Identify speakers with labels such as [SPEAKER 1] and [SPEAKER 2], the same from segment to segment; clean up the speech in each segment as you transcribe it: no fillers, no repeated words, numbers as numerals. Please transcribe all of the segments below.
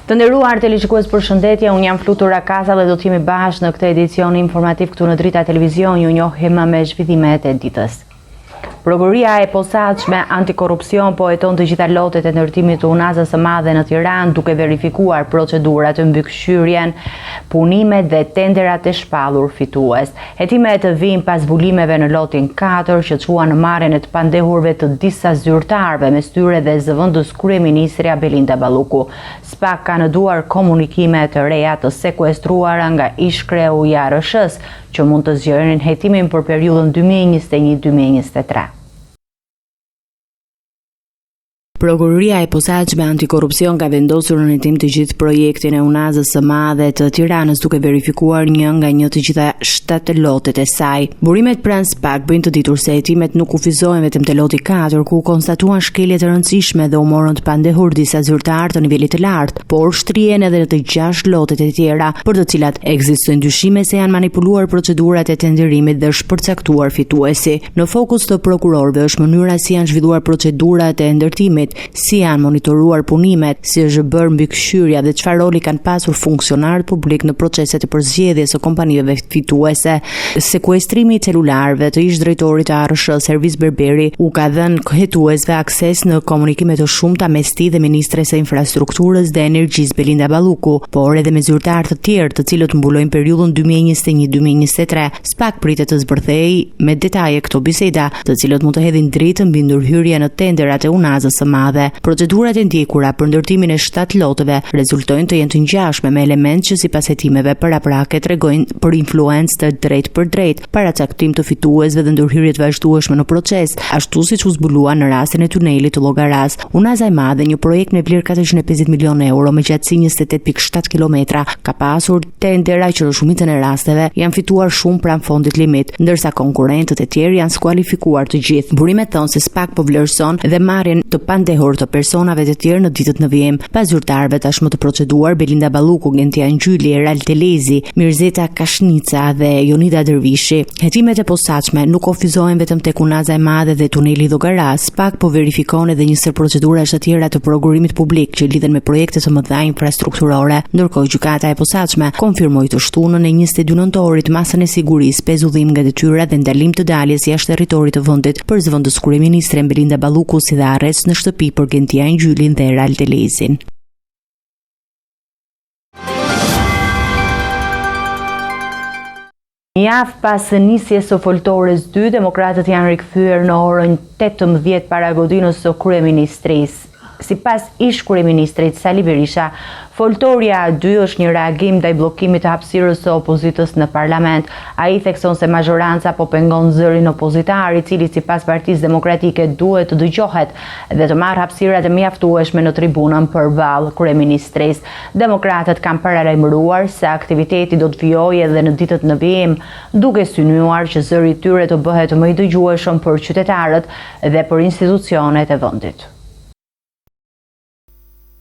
[SPEAKER 1] Të nderuar televizikues, përshëndetje, unë jam Flutur Akaza dhe do të jemi bashkë në këtë edicion informativ këtu në Drita Televizion. Ju njohim me zhvillimet e ditës. Prokuroria e posaçme antikorrupsion po heton të gjitha lotet e ndërtimit të Unazës së Madhe në Tiranë, duke verifikuar procedurat të mbikëqyrjen, punimet dhe tenderat e shpallur fitues. Hetimet vijnë pas zbulimeve në lotin 4 që çuan në marrjen e të pandehurve të disa zyrtarëve, mes tyre dhe zëvendës kryeministrja Belinda Balluku. SPAK ka në duar komunikime të reja të sekuestruara nga ish-kreu i ARSH-s, që mund të zgjerin hetimin për periudhën 2021-2023. Prokuroria e posaçme antikorrupsion ka vendosur në hetim të gjithë projektin e Unazës së Madhe të Tiranës, duke verifikuar një nga një të gjitha 7 lotet e saj. Burimet pranë SPAK bëjnë të ditur se hetimet nuk kufizohen vetëm te loti 4, ku konstatuan shkelje të rëndësishme dhe u morën të pandehur disa zyrtarë të nivelit të lartë, por shtrihen edhe në të 6 lotet e tjera, për të cilat ekzistojnë dyshime se janë manipuluar procedurat e tenderimit dhe shpërcaktuar fituesi. Në fokus të prokurorëve është mënyra si janë zhvilluar procedurat e ndërtimit, si janë monitoruar punimet, si është bërë mbikëqyrja dhe çfarë roli kanë pasur funksionarët publik në proceset e përzgjedhjes së kompanive fituese. Sekuestrimi i celularëve të ish-drejtorit të ARSH Servis Berberi u ka dhënë hetuesve akses në komunikime të shumta mes tij dhe ministres së infrastrukturës dhe energjisë Belinda Balluku, por edhe me zyrtarë të tjerë, të cilët mbulojnë periudhën 2021-2023. SPAK pritet të zbërthejë me detaje këto biseda, të cilët mund të hedhin dritë mbi ndërhyrje në tenderat e Unazës së Madhe. Procedurat e ndjekura për ndërtimin e 7 loteve rezultojnë të jenë të ngjashme me element që sipas hetimeve paraprake tregojnë për influencë të drejtë për drejtë, paracaktim të fituesve dhe ndërhyrje të vazhdueshme në proces, ashtu siç u zbulua në rastin e tunelit të Llogaras. Unaza e Madhe, një projekt me vlerë 450 milionë euro me gjatësi 28.7 kilometra, ka pasur tendera që në shumicën e rasteve janë fituar shumë pranë fondit limit, ndërsa konkurrentët e tjerë janë skualifikuar të gjithë. Burimet thonë se SPAK po vlerëson dhe marrjen të pandehur të personave të tjerë në ditët në vijim. Pas zyrtarëve tashmë të proceduar, Belinda Balluku, Gentia Ngjyli, Eral Telezi, Mirzeta Kashnica dhe Jonida Dervishi. Hetimet e posaçme nuk ofizohen vetëm tek Unaza e Madhe dhe tuneli Llogaras. SPAK po verifikon edhe një sër procedurash të tjera të prokurimit publik që lidhen me projekte të mëdha infrastrukturore. Ndërkohë, gjykata e posaçme konfirmoi të shtunën e 22 nëntorit masën e sigurisë, pezullim nga detyra dhe ndalim të daljes jashtë territorit të vendit për zëvendës kryeministren Belinda Balluku, si dhe arrest në shtëpi për Gentia Ngjylin dhe Eral Telezin. Një javë pas nisjes së foltores 2, demokratët janë rikthyer në orën 18 para godinës së kryeministrisë. Sipas ish-kryeministrit Sali Berisha, foltoria 2 është një reagim ndaj bllokimit të hapësirës së opozitës në parlament. Ai thekson se mazhoranca po pengon zërin opozitar, i cili sipas Partisë Demokratike duhet të dëgjohet dhe të marrë hapësirat e mjaftueshme në tribunën përballë kryeministrisë. Demokratët kanë paralajmëruar se aktiviteti do të vijojë edhe në ditët në vijim, duke synuar që zëri i tyre të bëhet më i dëgjueshëm për qytetarët dhe për institucionet e vendit.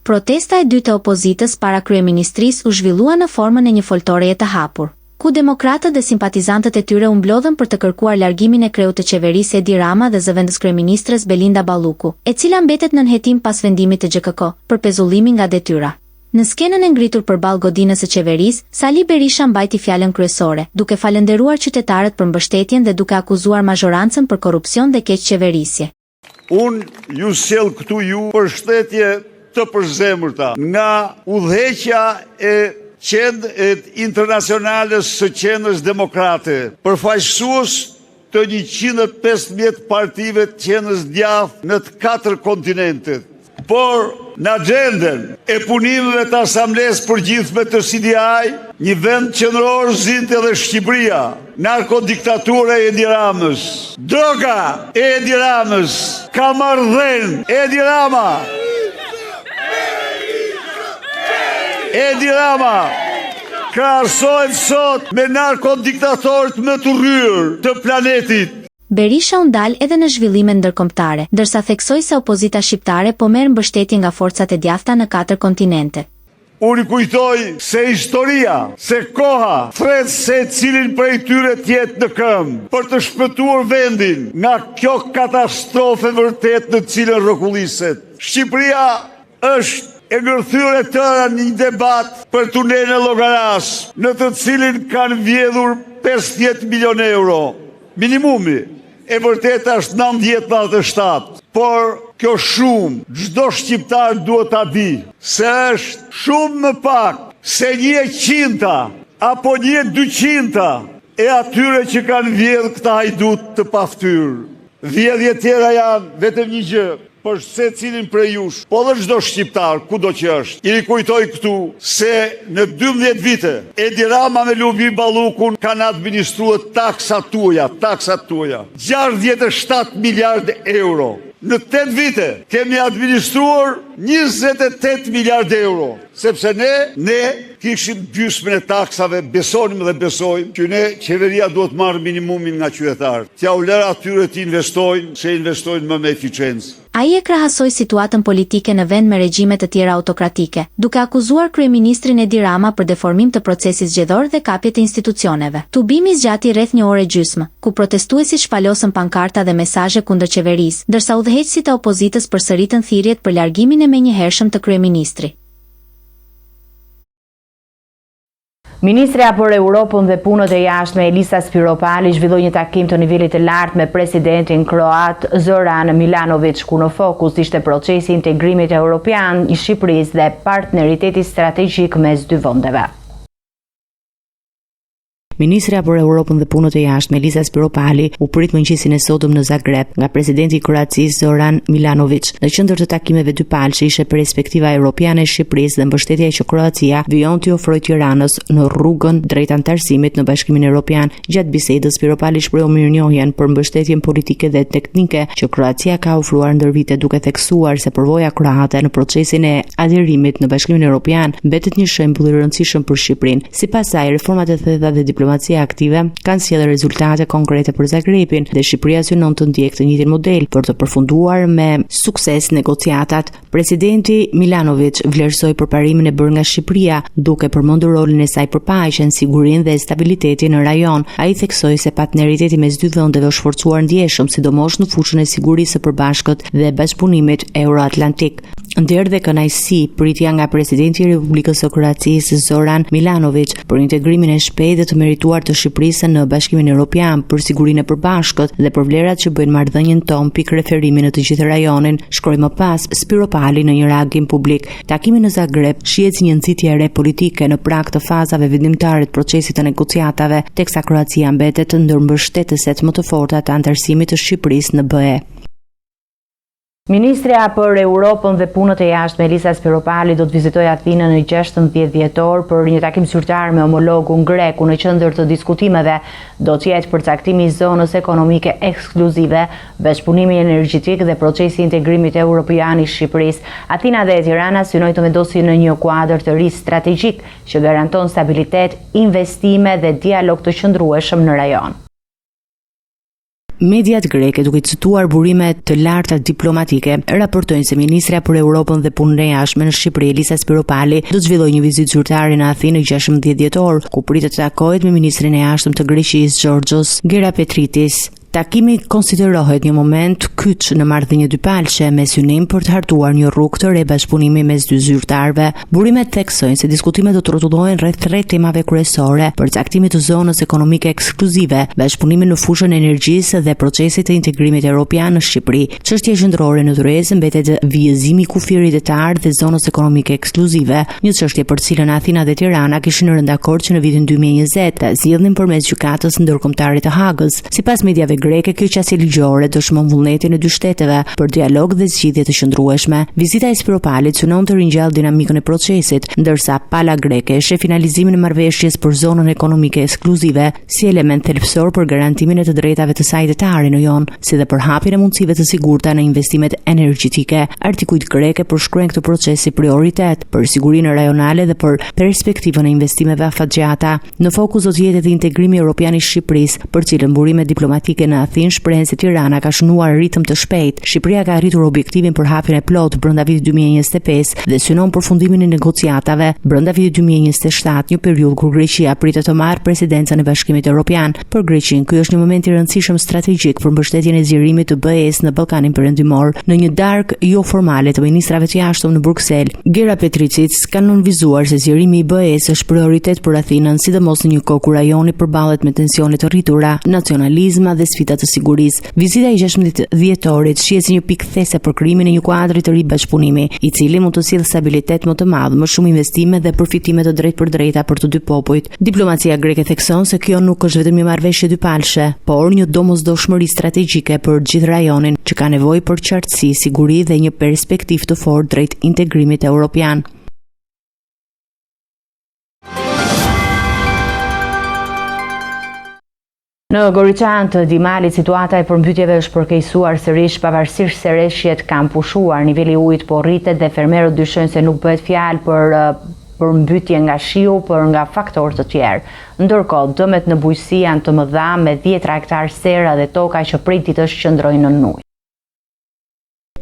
[SPEAKER 2] Protesta e dytë e opozitës para kryeministrisë u zhvillua në formën e një foltoreje të hapur, ku demokratët dhe simpatizantët e tyre u mblodhen për të kërkuar largimin e kreut të qeverisë Edi Rama dhe zëvendës kryeministres Belinda Balluku, e cila mbetet në hetim pas vendimit të GKK për pezullimin nga detyra. Në skenën e ngritur përballë godinës së qeverisë, Sali Berisha mbajti fjalën kryesore, duke falendëruar qytetarët për mbështetjen dhe duke akuzuar mazhorancën për korrupsion dhe keqçeverisje.
[SPEAKER 3] Unë ju sjell këtu ju përshëndetje të përzemërta nga udhëheqja e internacionales së qendrës demokrate, përfaqësues të 115 partive të qendrës djathtë në të 4 kontinentet. Por në agjendën e punimeve të Asamblesë Përgjithshme të CDI, një vend qendror zinte edhe Shqipëria, narkodiktatura e Edi Ramës, droga e Edi Ramës, kamardhen Edi Rama. Edi Rama krahasohet sot me narkodiktatorët më të rryer të planetit.
[SPEAKER 2] Berisha u ndal edhe në zhvillime ndërkombëtare, ndërsa theksoi se opozita shqiptare po merr mbështetje nga forcat e djathta në 4 kontinente.
[SPEAKER 3] Unë kujtoj se historia, se koha, thret se cilin prej tyre tjetë në këmbë për të shpëtuar vendin nga kjo katastrofe vërtet në cilën rrokulliset. Shqipëria është e ngërthyer e tëra një debat për tunelin e Llogaras, në të cilin kanë vjedhur 50 milion euro. Minimumi e vërtet është 90-97. Por kjo shumë, çdo shqiptar duhet ta di, se është shumë më pak se 100 apo 200 e atyre që kanë vjedhur këta hajdut të paftyrë. Vjedhje tjera janë vetëm një gjë, për secilin prej jush, po dhe çdo shqiptar, kudo që është. I rikujtoj këtu se në 12 vite Edi Rama me Lulzim Ballukun kanë administruar taksat tuaja. 67 miliardë euro. Në 8 vite kemi administruar 28 miliardë euro, sepse ne kishim gjysmën e taksave, besonim dhe besojmë që ne qeveria duhet marrë minimumin nga qytetarët. T'ja u lër atyre të investojnë, se investojnë më me eficiencë.
[SPEAKER 2] Ai e krahasoi situatën politike në vend me regjime të tjera autokratike, duke akuzuar kryeministrin Edi Rama për deformim të procesit zgjedhor dhe kapje të institucioneve. Tubimi zgjati rreth një orë gjysmë, ku protestuesit shpalosën pankarta dhe mesazhe kundër qeverisë, ndërsa udhëheqësit e opozitës përsëritën thirrjet për largimin e menjëhershëm të kryeministrit.
[SPEAKER 1] Ministrja për Europën dhe Punët e Jashtme Elisa Spiropali zhvilloi një takim të nivelit të lartë me presidentin kroat Zoran Milanović, ku në fokus ishte procesi i integrimit evropian i Shqipërisë dhe partneriteti strategjik mes dy vendeve. Ministrja për Europën dhe Punët e Jashtme Elisa Spiropali u prit mëngjesin e sotëm në Zagreb nga presidenti i Kroacisë Zoran Milanović. Në qendër të takimeve dypalësh ishte perspektiva europiane e Shqipërisë dhe mbështetja që Kroacia vijon t'i ofrojë Tiranës në rrugën drejt anëtarësimit në Bashkimin Evropian. Gjatë bisedës Spiropali shprehu mirënjohjen për mbështetjen politike dhe teknike që Kroacia ka ofruar ndër vite, duke theksuar se përvoja kroate në procesin e adherimit në Bashkimin Evropian mbetet një shembull i rëndësishëm për Shqipërinë. Sipas saj, reformat e thella dhe diplomacia aktive kanë sjellë rezultate konkrete për Zagrebin dhe Shqipëria synon të ndjekë të njëjtin model për të përfunduar me sukses negociatat. Presidenti Milanović vlerësoi përparimin e bërë nga Shqipëria, duke përmendur rolin e saj për paqen, sigurinë dhe stabilitetin në rajon. Ai theksoi se partneriteti mes dy vendeve është forcuar ndjeshëm, sidomos në fushën e sigurisë së përbashkët dhe bashkëpunimit euroatlantik. Ndër dhe kënaqësi pritja nga presidenti i Republikës së Kroacisë Zoran Milanović për integrimin e shpejtë dhe të merituar të Shqipërisë në Bashkimin Evropian, për sigurinë e përbashkët dhe për vlerat që bëjnë marrëdhënien tonë pikë referimi në të gjithë rajonin, shkroi më pas Spiropali në një reagim publik. Takimi në Zagreb shihet si një nxitje e re politike në prag të fazave vendimtare të procesit të negociatave, teksa Kroacia mbetet ndër mbështetëset më të forta të anëtarësimit të Shqipërisë në BE. Ministrja për Europën dhe Punët e Jashtme Elisa Spiropali do të vizitojë Athinën në 16 dhjetor për një takim zyrtar me homologun grek, ku në qendër të diskutimeve do të jetë përcaktimi i zonës ekonomike ekskluzive, bashkëpunimi energjetik dhe procesi i integrimit evropian i Shqipërisë. Athina dhe Tirana synojnë të vendosin në një kuadër të ri strategjik që garanton stabilitet, investime dhe dialog të qëndrueshëm në rajon. Mediat greke, duke cituar burime të larta diplomatike, raportojnë se ministrja për Europën dhe Punën e Jashtme në Shqipëri Elisa Spiropali do të zhvillojë një vizitë zyrtare në Athinë në 16 dhjetor, ku pritet të takohet me ministrin e jashtëm të Greqisë Georgios Gerapetritis. Takimi konsiderohet një moment kyç në marrëdhënie dypalëshe me synim për të hartuar një rrugë të re bashkëpunimi mes dy zyrtarëve. Burimet theksojnë se diskutimet do të rrotullohen rreth 3 temave kryesore: përcaktimi të zonës ekonomike ekskluzive, bashkëpunimi në fushën e energjisë dhe procesit të integrimit evropian në Shqipëri. Çështja qendrore në thyesë mbetet vijëzimi i kufirit detar dhe zonës ekonomike ekskluzive, një çështje për të cilën Athina dhe Tirana kishin rënë dakord që në vitin 2020 ta zgjidhnin përmes gjykatës ndërkombëtare të Hagës. Sipas mediave greke, kjo qasje ligjore dëshmon vullnetin e dy shteteve për dialog dhe zgjidhje të qëndrueshme. Vizita e Spiropalit synon të ringjallë dinamikën e procesit, ndërsa pala greke sheh finalizimin e marrëveshjes për zonën ekonomike ekskluzive si element thelbësor për garantimin e të drejtave të saj detare në jon, si dhe për hapjen e mundësive të sigurta në investimet energjetike. Artikujt greke përshkruajnë këtë proces si prioritet për sigurinë rajonale dhe për perspektivën e investimeve afatgjata. Në fokus do të jetë edhe integrimi evropian i Shqipërisë, për cilën burimet diplomatike në Athinë shprehen se Tirana ka shënuar ritëm të shpejtë. Shqipëria ka arritur objektivin për hapjen e plotë brenda vitit 2025 dhe synon përfundimin e negociatave brenda vitit 2027, një periudhë kur Greqia pritet të marrë presidencën e Bashkimit Evropian. Për Greqinë, ky është një moment i rëndësishëm strategjik për mbështetjen e zgjerimit të BE-s në Ballkanin Perëndimor. Në një darkë jo formale të ministrave të jashtëm në Bruksel, Gera Petricic ka nënvizuar se zgjerimi i BE-s është prioritet për Athinën, sidomos në një kohë kur rajoni përballet me tensione të rritura, nacionalizma dhe sfida të sigurisë. Vizita e 16 dhjetorit shihet si një pikë these për krijimin e një kuadri të ri bashkëpunimi, i cili mund të sjellë stabilitet më të madh, më shumë investime dhe përfitime të drejtpërdrejta për të dy popujt. Diplomacia greke thekson se kjo nuk është vetëm një marrëveshje dypalshe, por një domosdoshmëri strategjike për gjithë rajonin, që ka nevojë për qartësi, siguri dhe një perspektivë të fortë drejt integrimit evropian. Në Goriçan të Dimalit, situata e përmbytjeve është përkeqësuar sërish pavarësisht se rreshjet kanë pushuar. Niveli i ujit po rritet dhe fermerët dyshojnë se nuk bëhet fjalë për përmbytje nga shiu, por nga faktorë të tjerë. Ndërkohë, dëmet në bujqësi janë të mëdha me 10 hektar sera dhe toka që prej ditësh qëndrojnë në ujë.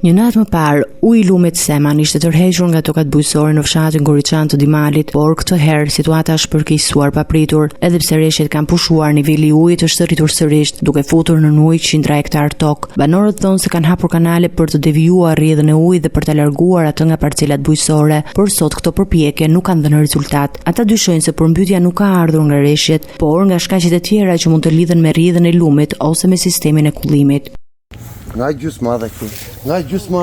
[SPEAKER 1] Një natë më parë, uji i lumit Seman ishte tërhequr nga tokat bujqësore në fshatin Goriçan të Dimalit, por këtë herë situata është përkeqësuar papritur. Edhe pse rreshtet kanë pushuar, niveli i ujit është rritur sërish, duke futur në ujë 100 hektar tokë. Banorët thonë se kanë hapur kanale për të devijuar rrjedhën e ujit dhe për të larguar atë nga parcelat bujqësore, por sot këto përpjekje nuk kanë dhënë rezultat. Ata dyshojnë se përmbytja nuk ka ardhur nga rreshtet, por nga shkaqet e tjera që mund të lidhen me rrjedhën e lumit ose me sistemin e kullimit.
[SPEAKER 4] Nga gjysma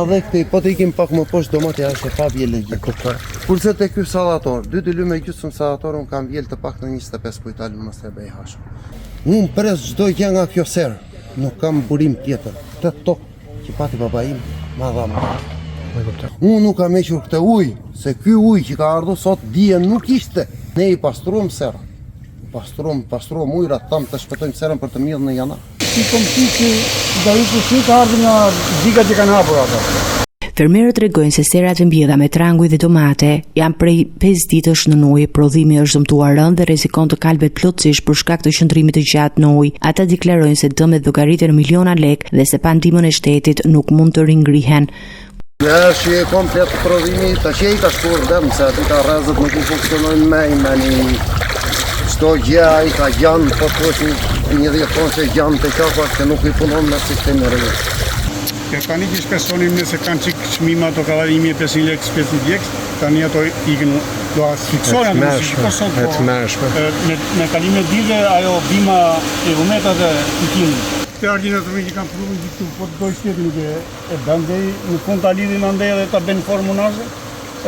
[SPEAKER 4] dhe këti, po të ikim pak më poshtë domati ashtë e pa vjellë gjithë. Kurse të ky salator, 2 lyme gjysmë salator, unë kam vjellë të pak në 25 kujtalë më së bej hashë. Unë pres gjdo gjë nga kjo serë, nuk kam burim tjetër. Të tokë që pati baba im, ma dha ma. Unë nuk kam equr këtë ujë, se ky ujë që ka ardhur sot dije nuk ishte. Ne i pastruam serë. Pastruam ujrat tam të shpëtojmë serën për të mirë në janar.
[SPEAKER 5] Si komësi që da i përsi ka ardhur nga zika që kanë hapur ata.
[SPEAKER 1] Fermerët tregojnë se serat e mbjedha me tranguj dhe domate janë prej 5 ditësh në ujë, prodhimi është dëmtuar rënd dhe rrezikon të kalbet plotësisht për shkak të qëndrimit të gjatë në ujë. Ata deklarojnë se dëmet do garriten në miliona lekë dhe se pa ndihmën e shtetit nuk mund të ringrihen.
[SPEAKER 4] Që e komplet prodhimi, të që i ka shkuar dëmë, se aty ka rrezët nuk i funksionojnë me çdo gjë i ka gjanë, po të është një 10 tonë që gjanë të qapa që nuk i punon me sistemi rrëjës.
[SPEAKER 5] Tani që shpesonim nëse kanë qik shmima ato ka 1500 lekë 50 vjekës, tani ato ikën do a fiksoja në me kalime dide ajo bima e rumeta dhe ikimin. Këtë argjina të rrëjë që kanë provën gjithu, po të dojë shtetë nuk e bandej, në fund të lidhin andej edhe të benë formunazhe,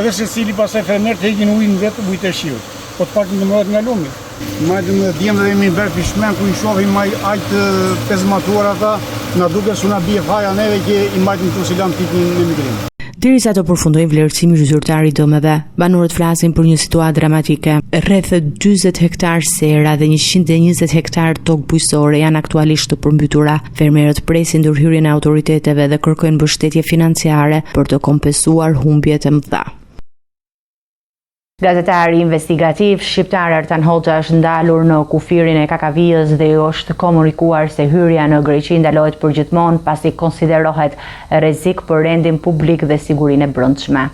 [SPEAKER 5] edhe se cili pasaj fermer të hekin ujnë vetë ujtë e shiut, po të pak në mërat nga lumi. Majtë në djemë dhe jemi bërë pishmen, ku i shohim ajtë pezmatuar ata, nga duke su nga bje faja neve që i majtë në të silam tipin në migrim.
[SPEAKER 1] Derisa të përfundojnë vlerësimi zyrtar i dëmeve, banorët flasin për një situatë dramatike. Rreth 40 hektar sera dhe 120 hektar tokë bujqësore janë aktualisht të përmbytura. Fermerët presin ndërhyrjen e autoriteteve dhe kërkojnë mbështetje financiare për të kompensuar humbjet e mëdha. Gazetari investigativ shqiptar Artan Hoxha është ndalur në kufirin e Kakavijës dhe është komunikuar se hyrja në Greqi ndalohet përgjithmonë pasi konsiderohet rrezik për rendin publik dhe sigurinë e brendshme.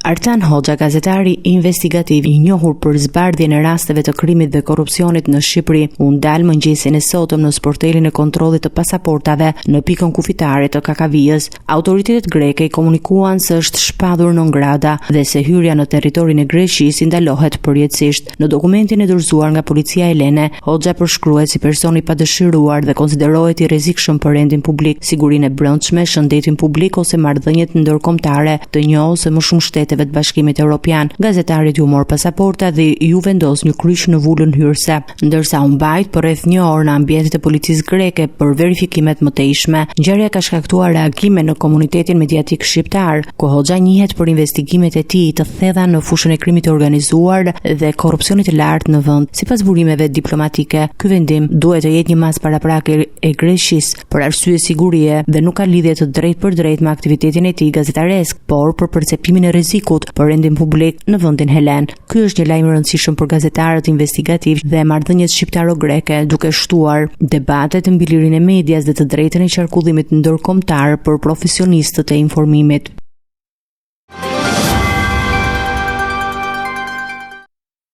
[SPEAKER 1] Artan Hoxha, gazetari investigativ i njohur për zbardhjen e rasteve të krimit dhe korrupsionit në Shqipëri, u ndal mëngjesin e sotëm në sportelin e kontrollit të pasaportave në pikën kufitare të Kakavijës. Autoritetet greke i komunikuan se është shpadhur non grata dhe se hyrja në territorin e Greqisë ndalohet përjetësisht. Në dokumentin e dorëzuar nga policia helene, Hoxha përshkruhet si person i padëshiruar dhe konsiderohet i rrezikshëm për rendin publik, sigurinë e brendshme, shëndetin publik ose marrëdhëniet ndërkombëtare të një ose më shumë shtete të Bashkimit Evropian. Gazetarit ju mor pasaporta dhe ju vendos një kryq në vulën hyrëse, ndërsa u mbajt për rreth 1 orë në ambientet e policisë greke për verifikimet më tejshme. Ngjarja ka shkaktuar reagime në komunitetin mediatik shqiptar, ku Hoxha njihet për investigimet e tij të thella në fushën e krimit të organizuar dhe korrupsionit të lartë në vend. Sipas burimeve diplomatike, ky vendim duhet të jetë një mas paraprake e Greqisë për arsye sigurie dhe nuk ka lidhje të drejtë për drejtë me aktivitetin e tij gazetaresk, por për perceptimin e rrezikut politikut për rendim publik në vendin helen. Ky është një lajm i rëndësishëm për gazetarët investigativ dhe marrëdhëniet shqiptaro-greke, duke shtuar debatet mbi lirinë e medias dhe të drejtën e qarkullimit ndërkombëtar për profesionistët e informimit.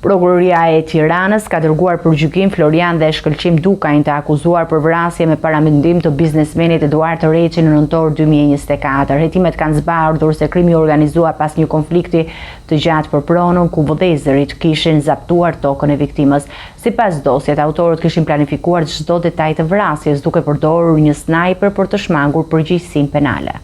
[SPEAKER 1] Prokuroria e Tiranës ka dërguar për gjykim Florian dhe Shkëlqim Dukajin, të akuzuar për vrasje me paramendim të biznesmenit Eduard Reçi në nëntor 2024. Hetimet kanë zbardhur se krimi u organizua pas një konflikti të gjatë për pronën, ku vëllezërit kishin zaptuar tokën e viktimës. Sipas dosjet, autorët kishin planifikuar çdo detaj të vrasjes, duke përdorur një snajper për të shmangur përgjegjësinë penale.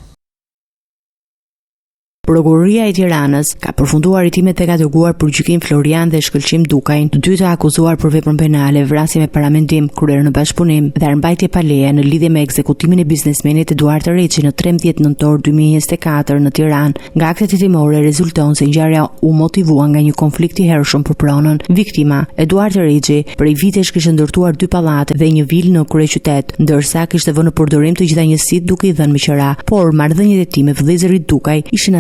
[SPEAKER 1] Prokuroria e Tiranës ka përfunduar hetimet dhe ka dërguar për gjykim Florian dhe Shkëlqim Dukajin, të dy të akuzuar për veprën penale, vrasje me paramendim, kryer në bashkëpunim dhe armbajtje pa leje në lidhje me ekzekutimin e biznesmenit Eduard Reçi në 13 nëntor 2024 në Tiranë. Nga aktet hetimore rezulton se ngjarja u motivua nga një konflikt i hershëm për pronën. Viktima, Eduard Reçi, prej vitesh kishte ndërtuar 2 pallate dhe një vilë në kryeqytet, ndërsa kishte vënë në përdorim të gjitha njësitë duke i dhënë me qira. Por marrëdhëniet e tij me vëllezërit Dukaj ishin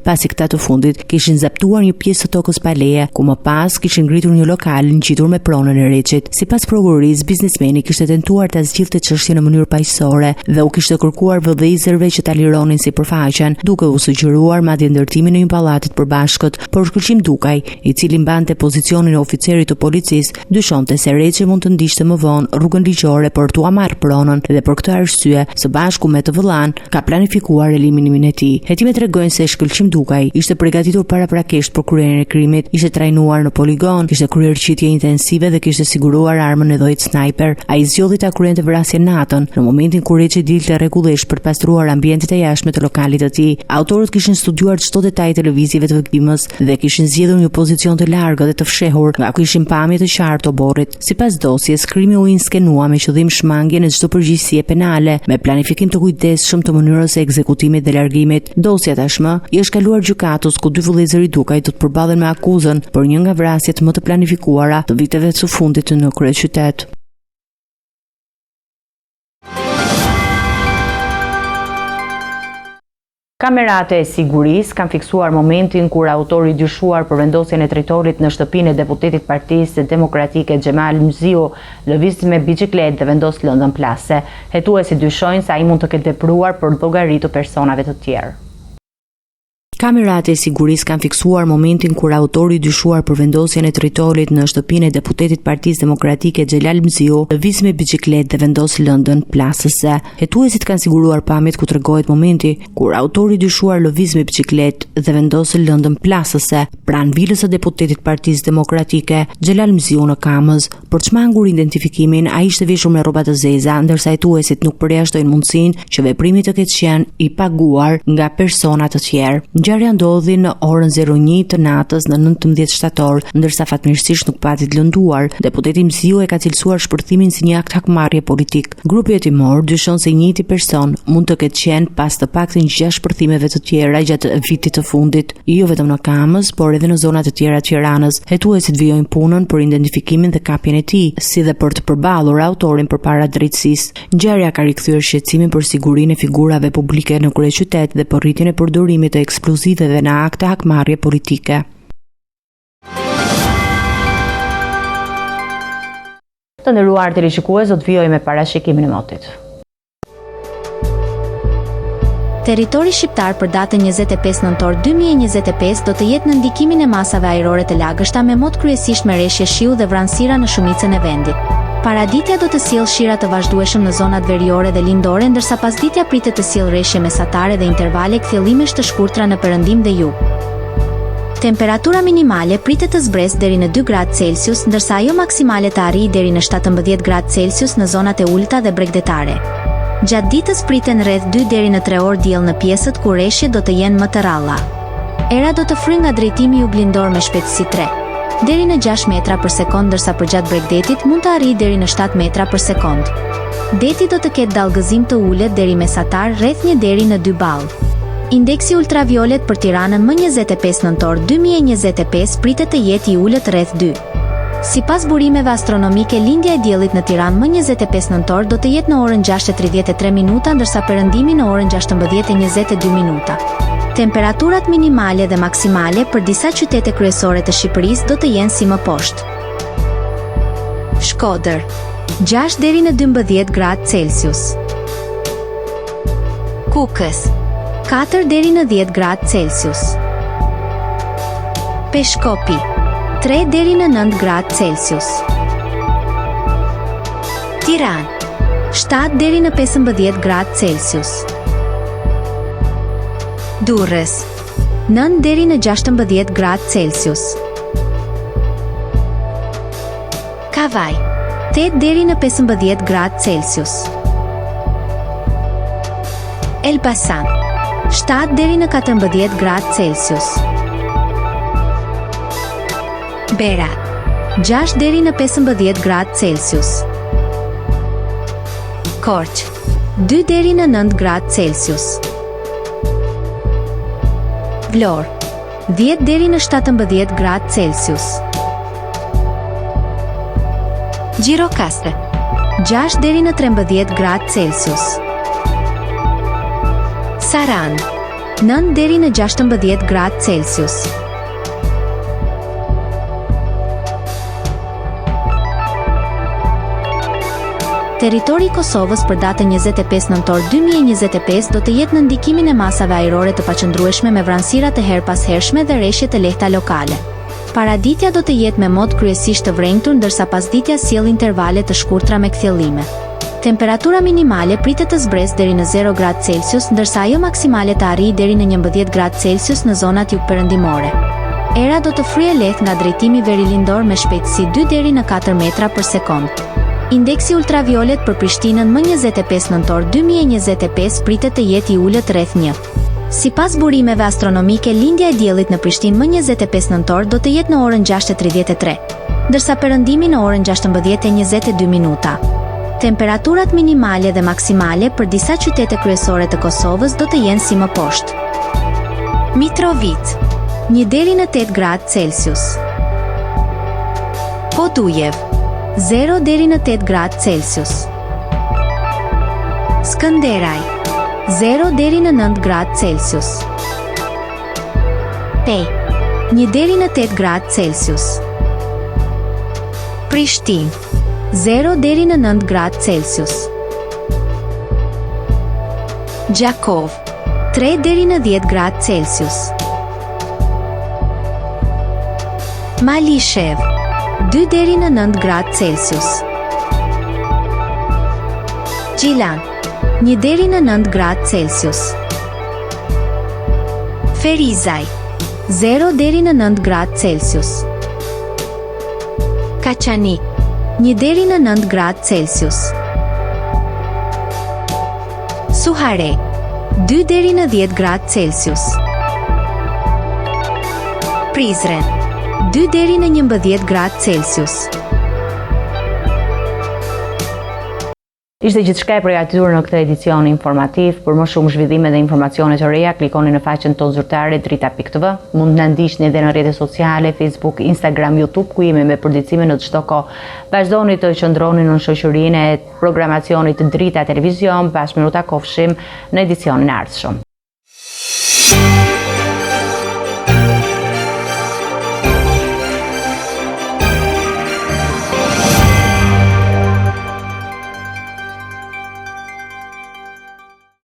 [SPEAKER 1] pasi këta të fundit kishin zaptuar një pjesë të tokës pa leje, ku më pas kishin ngritur një lokal ngjitur me pronën e Reçit. Sipas prokurorisë, biznesmeni kishte tentuar ta zgjidhte çështjen në mënyrë paqësore dhe u kishte kërkuar vëllezërve që ta lironin sipërfaqen, duke u sugjeruar madje ndërtimin e një pallati të përbashkët. Por Shkëlqim Dukaj, i cili mbante pozicionin e oficerit të policisë, dyshonte se Reçi mund të ndiqte më vonë rrugën ligjore për t'u marrë pronën dhe për këtë arsye, së bashku me të vëllan, ka planifikuar eliminimin e tij. Hetimet tregojnë se Shkëlqim Dukaj ishte përgatitur paraprakisht për kryerjen e krimit, ishte trajnuar në poligon, kishte kryer qitje intensive dhe kishte siguruar armën e llojit sniper. Ai zgjodhi ta kryente vrasjen natën, në momentin kur Reçi dilte rregullisht për të pastruar ambientet e jashtme të lokalit të tij. Autorët kishin studiuar çdo detaj televizive të viktimës dhe kishin zgjedhur një pozicion të largët dhe të fshehur, nga ku ishin pamje të qartë të oborrit. Sipas dosjes, krimi u inskenua me qëllim shmangje në çdo përgjegjësie penale, me planifikim të kujdesshëm të mënyrës së ekzekutimit dhe largimit. Dosja tashmë i është kaluar gjykatës, ku dy vëllezërit Dukaj do të përballen me akuzën për një nga vrasjet më të planifikuara të viteve të së fundit në kryeqytet. Kamerat e sigurisë kanë fiksuar momentin kur autori i dyshuar për vendosjen e drejtorit në shtëpinë e deputetit Partisë Demokratike Xhemal Mziu lëviz me biçikletë dhe vendos lëndën plase. Hetuesit dyshojnë se ai mund të ketë vepruar për llogari të personave të tjerë. Kamerat e sigurisë kanë fiksuar momentin kur autori i dyshuar për vendosjen e drejtorit në shtëpinë e deputetit Partisë Demokratike Xhelal Mziu lëviz me biçikletë dhe vendos lëndën plasëse. Hetuesit kanë siguruar pamjet ku tregohet momenti kur autori i dyshuar lëviz me biçikletë dhe vendos lëndën plasëse pranë vilës së deputetit Partisë Demokratike Xhelal Mziu në Kamëz. Për të shmangur identifikimin, ai ishte veshur me rroba të zeza, ndërsa hetuesit nuk përjashtojnë mundësinë që veprimi të ketë qenë i paguar nga persona të tjerë. Ngjarja ndodhi në orën 01 të natës në 19 shtator, ndërsa fatmirësisht nuk pati të lënduar. Deputeti Mziu e ka cilësuar shpërthimin si një akt hakmarrje politik. Grupi hetimor dyshon se njëjti person mund të ketë qenë pas të paktën 6 shpërthimeve të tjera gjatë vitit të fundit, jo vetëm në Kamës, por edhe në zona të tjera të Tiranës. Hetuesit vijojnë punën për identifikimin dhe kapjen e tij, si dhe për të përballur autorin përpara drejtësisë. Ngjarja ka rikthyer shqetësimin për sigurinë e figurave publike në kryeqytet dhe për rritjen e përdorimit të eksploziveve në akte hakmarrje politike. Të nderuar teleshikues, do të vijoj me parashikimin e motit.
[SPEAKER 2] Territori shqiptar për datën 25 nëntor 2025 do të jetë në ndikimin e masave ajrore të lagështa me mot kryesisht me rreshje shiu dhe vranësira në shumicën e vendit. Paraditja do të sjellë shira të vazhdueshëm në zonat veriore dhe lindore, ndërsa pasditja pritet të sjellë rreshje mesatare dhe intervale kthjellimesh të shkurtra në perëndim dhe jug. Temperatura minimale pritet të zbresë deri në 2 gradë Celsius, ndërsa ajo maksimale të arrijë deri në 17 gradë Celsius në zonat e ulta dhe bregdetare. Gjatë ditës priten rreth 2 deri në 3 orë diell në pjesët ku rreshjet do të jenë më të rralla. Era do të fryjë nga drejtimi juglindor me shpejtësi 3 deri në 6 metra për sekond, ndërsa përgjatë bregdetit mund të arrijë deri në 7 metra për sekond. Deti do të ketë dallgëzim të ulët deri mesatar rreth 1 deri në 2 ball. Indeksi ultraviolet për Tiranën më 25 nëntor 2025 pritet të jetë i ulët rreth 2. Sipas burimeve astronomike, lindja e diellit në Tiranë më 25 nëntor do të jetë në orën 6:33 minuta, ndërsa perëndimi në orën 16:22 minuta. Temperaturat minimale dhe maksimale për disa qytete kryesore të Shqipërisë do të jenë si më poshtë. Shkodër, 6 deri në 12 gradë Celsius. Kukës, 4 deri në 10 gradë Celsius. Peshkopi, 3 deri në 9 gradë Celsius. Tiranë, 7 deri në 15 gradë Celsius. Durrës, 9 deri në 16 gradë Celsius. Kavaj, 8 deri në 15 gradë Celsius. Elbasan, 7 deri në 14 gradë Celsius. Berat, 6 deri në 15 gradë Celsius. Korçë, 2 deri në 9 gradë Celsius. Vlorë, 10 deri në 17 gradë Celsius. Gjirokastre, 6 deri në 13 gradë Celsius. Sarandë, 9 deri në 16 gradë Celsius. Territori i Kosovës për datën 25 nëntor 2025 do të jetë në ndikimin e masave ajrore të paqëndrueshme me vranësira të herpashershme dhe rreshje të lehta lokale. Paraditja do të jetë me mod kryesisht të vrenjtur, ndërsa pasditja sjell intervale të shkurtra me kthjellime. Temperatura minimale pritet të zbresë deri në 0 gradë Celsius, ndërsa ajo maksimale të arrijë deri në 11 gradë Celsius në zonat jugperëndimore. Era do të fryejë lehtë nga drejtimi verilindor me shpejtësi 2 deri në 4 metra për sekond. Indeksi ultraviolet për Prishtinën më 25 nëntor 2025 pritet të jetë i ulët rreth 1. Sipas burimeve astronomike, lindja e diellit në Prishtinë më 25 nëntor do të jetë në orën 6:33, ndërsa perëndimi në orën 16:22. Temperaturat minimale dhe maksimale për disa qytete kryesore të Kosovës do të jenë si më poshtë. Mitrovica, 1 deri në 8 gradë Celsius. Podujev, 0 deri në 8 gradë Celsius. Skënderaj, 0 deri në 9 gradë Celsius. Pej, 1 deri në 8 gradë Celsius. Prishtinë, 0 deri në 9 gradë Celsius. Gjakov, 3 deri në 10 gradë Celsius. Malishev, 2 deri në 9 gradë Celsius. Gjilan, 1 deri në 9 gradë Celsius. Ferizaj, 0 deri në 9 gradë Celsius. Kaçanik, 1 deri në 9 gradë Celsius. Suhare, 2 deri në 10 gradë Celsius. Prizren, 2 deri në 11 gradë Celsius.
[SPEAKER 1] Ishte gjithçka e përgatitur në këtë edicion informativ. Për më shumë zhvillime dhe informacione të reja, klikoni në faqen tonë zyrtare drita.tv. Mund të na ndiqni edhe në rrjetet sociale, Facebook, Instagram, YouTube, ku jemi me përditësime në çdo kohë. Vazhdoni të qëndroni në shoqërinë e programacionit Drita Televizion. Pas minuta kofshim në edicionin e ardhshëm.